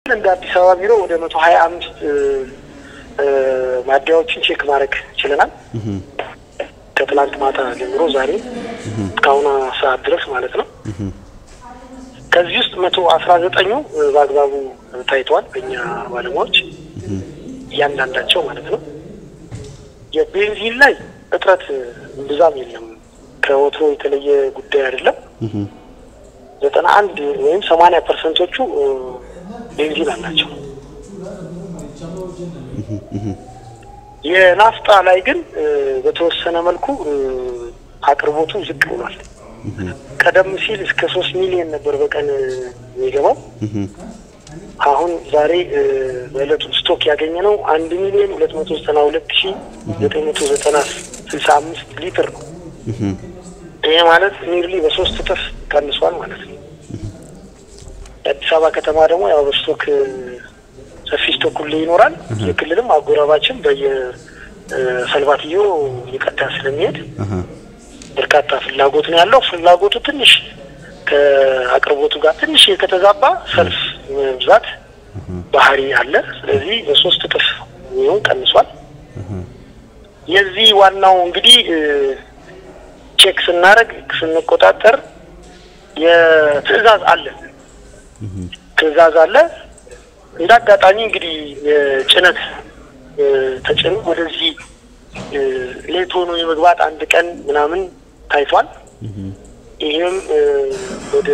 እንደ አዲስ አበባ ቢሮ ወደ 125 ማዲያዎችን ቼክ ማድረግ ችለናል ከትላንት ማታ ጀምሮ ዛሬ እስካሁን ሰዓት ድረስ ማለት ነው ከዚህ ውስጥ 119ኙ በአግባቡ ታይቷል በእኛ ባለሙያዎች ያንዳንዳቸው ማለት ነው የቤንዚን ላይ እጥረት ብዛም የለም ከወትሮ የተለየ ጉዳይ አይደለም 91 ወይም 80%ዎቹ ቤንዚን አላቸው የናፍጣ ላይ ግን በተወሰነ መልኩ አቅርቦቱ ዝቅ ብሏል ቀደም ሲል እስከ 3 ሚሊዮን ነበር በቀን የሚገባው አሁን ዛሬ በእለቱ ስቶክ ያገኘነው 1,292,965 ሊትር ነው ይሄ ማለት ኒርሊ በ3 እጥፍ ቀንሷል ማለት ነው አዲስ አበባ ከተማ ደግሞ ያው በስቶክ ሰፊ ስቶክ ሁሉ ይኖራል የክልልም አጎራባችም በየሰልባትዮ ይቀጣ ስለሚሄድ በርካታ ፍላጎት ነው ያለው ፍላጎቱ ትንሽ ከአቅርቦቱ ጋር ትንሽ ከተዛባ ሰልፍ መብዛት ባህሪ አለ ስለዚህ በ3 እጥፍ ነው ቀንሷል የዚህ ዋናው እንግዲህ ቼክ ስናረግ ስንቆጣጠር የትዕዛዝ አለ ትዕዛዝ አለ እንዳጋጣሚ እንግዲህ ጭነት ተጭኖ ወደዚህ ሌት ሆኖ የመግባት አንድ ቀን ምናምን ታይቷል ይሄም ወደ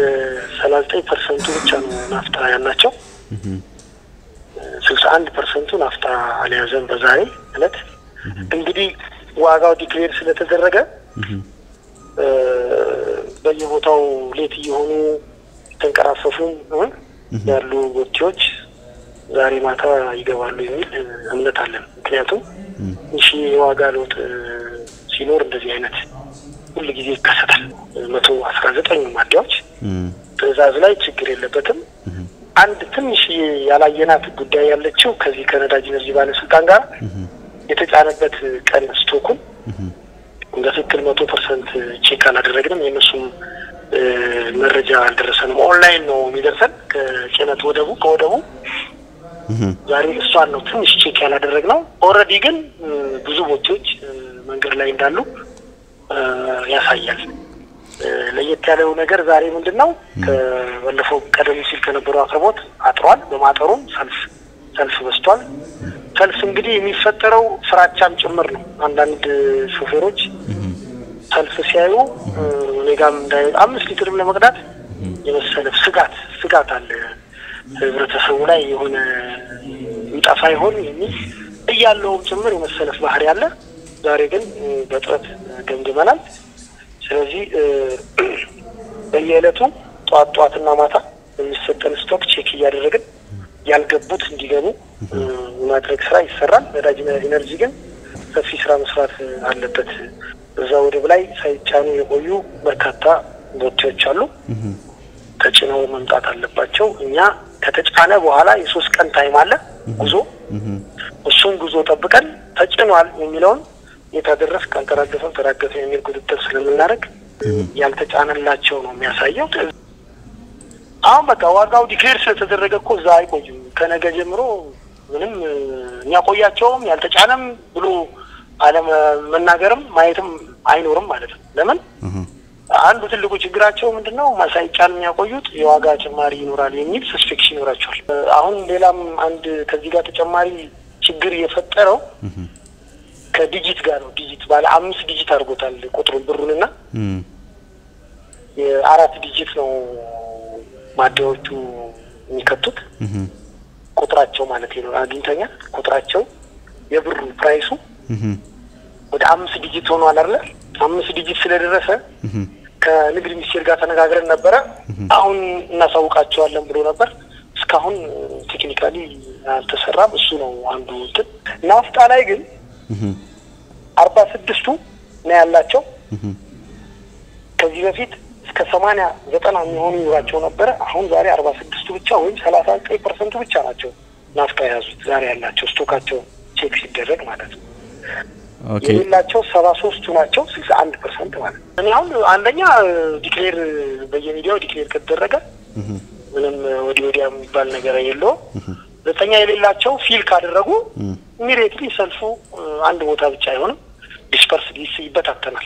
39% ብቻ ነው ናፍጣ ያላቸው 61% ናፍጣ አልያዘም በዛሬ እለት እንግዲህ ዋጋው ዲክሌር ስለተደረገ በየቦታው ሌት ይሆኑ ተንቀራፈፉ ያሉ ወጥቶች ዛሬ ማታ ይገባሉ የሚል እምነት አለን ምክንያቱም እሺ ዋጋ ለውጥ ሲኖር እንደዚህ አይነት ሁሉ ጊዜ ይከሰታል 119 ማዲያዎች ትዕዛዝ ላይ ችግር የለበትም አንድ ትንሽ ያላየናት ጉዳይ ያለችው ከዚህ ከነዳጅ ኢነርጂ ባለስልጣን ጋር የተጫነበት ቀን ስቶኩን በትክክል 100% ቼክ አላደረግንም የነሱም መረጃ አልደረሰንም ኦንላይን ነው የሚደርሰን ከጭነት ወደቡ ከወደቡ ዛሬ እሷን ነው ትንሽ ቼክ ያላደረግነው ኦሬዲ ግን ብዙ ቦታዎች መንገድ ላይ እንዳሉ ያሳያል ለየት ያለው ነገር ዛሬ ምንድነው ከወለፈው ቀደም ሲል ከነበረው አቅርቦት አጥሯል በማጠሩም ሰልፍ በስቷል ሰልፍ እንግዲህ የሚፈጠረው ፍራቻም ጭምር ነው አንዳንድ ሾፌሮች ሰልፍ ሲያዩ ለጋም እንዳይ 5 ሊትርም ለመቅዳት የመሰለፍ ስጋት አለ ህብረተሰቡ ላይ የሆነ ይጣፋ ይሆን የሚል እያለው ጭምር የመሰለፍ ባህሪ አለ ዛሬ ግን በጥረት ገምገመናል ስለዚህ በየዕለቱ ጧትና ማታ የሚሰጠን ስቶክ ቼክ እያደረግን ያልገቡት እንዲገቡ ማድረግ ስራ ይሰራል ነዳጅ ኢነርጂ ግን ሰፊ ስራ መስራት አለበት እዛው ወደ ላይ ሳይጫኑ የቆዩ በርካታ ቦታዎች አሉ ተጭነው መምጣት አለባቸው እኛ ከተጫነ በኋላ የ3 ቀን ታይም አለ ጉዞ እሱን ጉዞ ጠብቀን ተጭኗል የሚለውን የተደረሰ ካንቀራገፈው ተራገፈ የሚል ቁጥጥር ስለምናደርግ ያልተጫነላቸው ነው የሚያሳየው አሁን በቃ ዋጋው ዲክሌር ስለተደረገ እኮ እዛ አይቆይም ከነገ ጀምሮ ምንም የሚያቆያቸውም ያልተጫነም ብሎ ዓለም መናገርም ማየትም አይኖርም ማለት ነው ለምን አንዱ ትልቁ ችግራቸው ምንድነው ማሳይጫን የሚያቆዩት የዋጋ ጭማሪ ይኖራል የሚል ሰስፔክሽን ይኖራቸዋል አሁን ሌላም አንድ ከዚህ ጋር ተጨማሪ ችግር የፈጠረው ከዲጂት ጋር ነው ዲጂት ባለ 5 ዲጂት አድርጎታል ቁጥሩን ብሩንና የ4 ዲጂት ነው ማዲያዎቹ የሚከቱት ቁጥራቸው ማለት ነው አግኝተኛ ቁጥራቸው የብሩ ፕራይሱ ወደ 5 ዲጂት ሆኗል አይደል 5 ዲጂት ስለደረሰ ከንግድ ሚኒስቴር ጋር ተነጋግረን ነበር አሁን እናሳውቃቸዋለን ብሎ ነበር እስካሁን ቴክኒካሊ አልተሰራም እሱ ነው አንዱ ናፍጣ ላይ ግን 46ቱ ነው ያላቸው ከዚህ በፊት እስከ 80 90 የሚሆኑ ይራቸው ነበር አሁን ዛሬ 46ቱ ብቻ ወይም 39% ብቻ ናቸው ናፍጣ ያዙት ዛሬ ያላቸው ስቶካቸው ቼክ ሲደረግ ማለት ነው ኦኬ የሌላቸው 73ቱ ናቸው 61% ማለት ነው እኔ አሁን አንደኛ ዲክሌር በየሚዲያው ዲክሌር ከተደረገ ምንም ወዲያ የሚባል ነገር የለው ሁለተኛ የሌላቸው ፊል ካደረጉ ኢሚዲየትሊ ሰልፉ አንድ ቦታ ብቻ አይሆንም ዲስፐርስ ይበታተናል